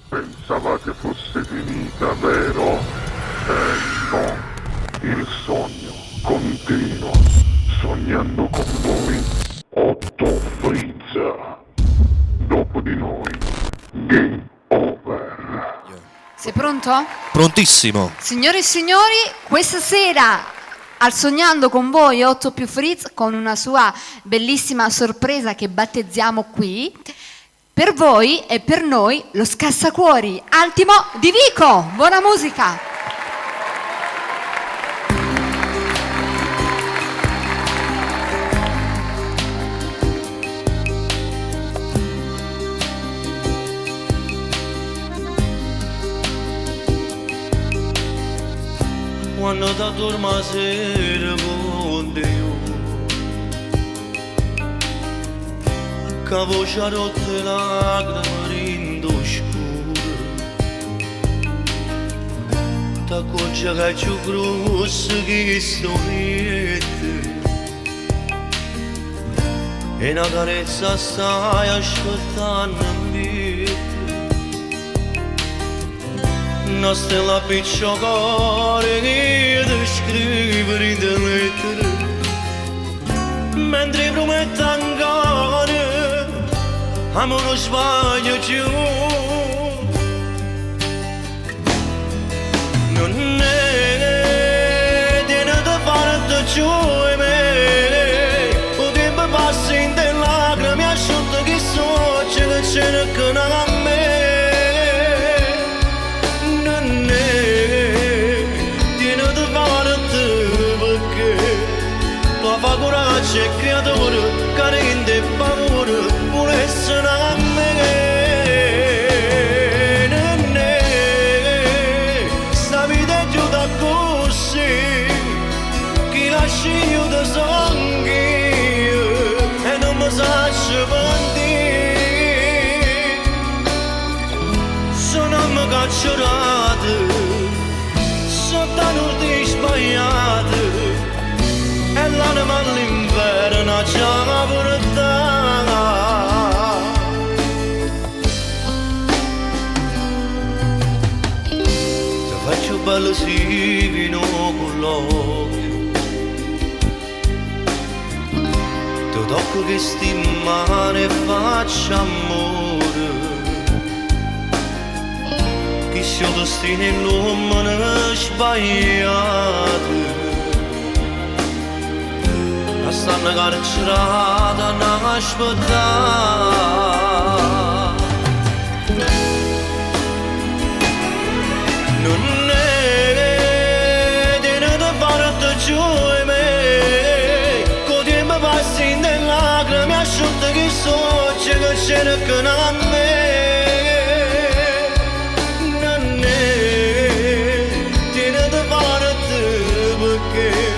Pensavate fosse finita, vero? No. Il sogno continua. Sognando con voi, Otto Frizza. Dopo di noi, game over. Sei pronto? Prontissimo. Signore e signori, questa sera al Sognando con voi Otto più Frizz con una sua bellissima sorpresa che battezziamo qui. Per voi e per noi lo Scassacuori, Altimo di Vico. Buona musica! Quando da dorma sera con Dio, che voce rotte lacrime rindo scuro, ta coccia che più grossa che storiette, e una carezza stai ascoltando in vita. Una stella picciola che ti scrive in lettere, mentre promette ancora amore sbaglio più. Non è di fare giù e me, il tempo passa in te lacrime asciutte che so che c'è che non a me. Fa coraggio e creatore, carente e paura, vuole essere a me. Sta vita è giusta così, chi lascia io da sangue e non mi saccio pentire. Sono me cacciarate, sono tanti sbagliati, e l'anima all'inverno già portata. Ti faccio bello sì vino con l'occhio, ti tocco che sti mani e faccio amore, che sia destino e l'uomo ne sbagliato. Stanno carcerata a aspettare. Non è di fare giù e me, con tempo passa in te lacrime asciutte che so che c'è che non a me. Non è di fare perché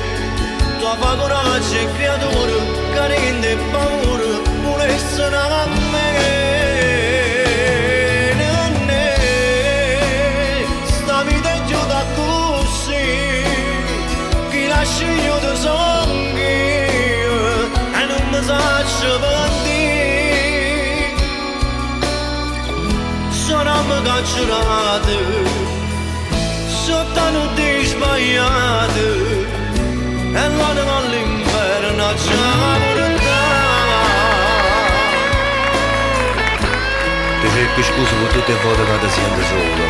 fa coraggio e creatore, carente e paura, vuole essere a me. Non è, sta vita è giusta così, chi lascia io da sangue e non mi saccio pentire. Sono me cacciarate, sono tanti sbagliati, e l'anima all'inverno già portata. Ti cerco scusa per tutte le volte che ti sento solo,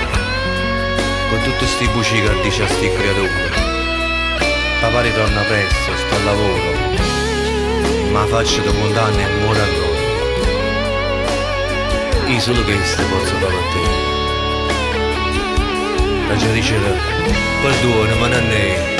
con tutti sti buci che dici a sti creature. Papà ritorna presto, sto al lavoro, ma faccio da condanna e muore ancora. Io solo questo posso fare per te. La gente dice, perdono, ma non è.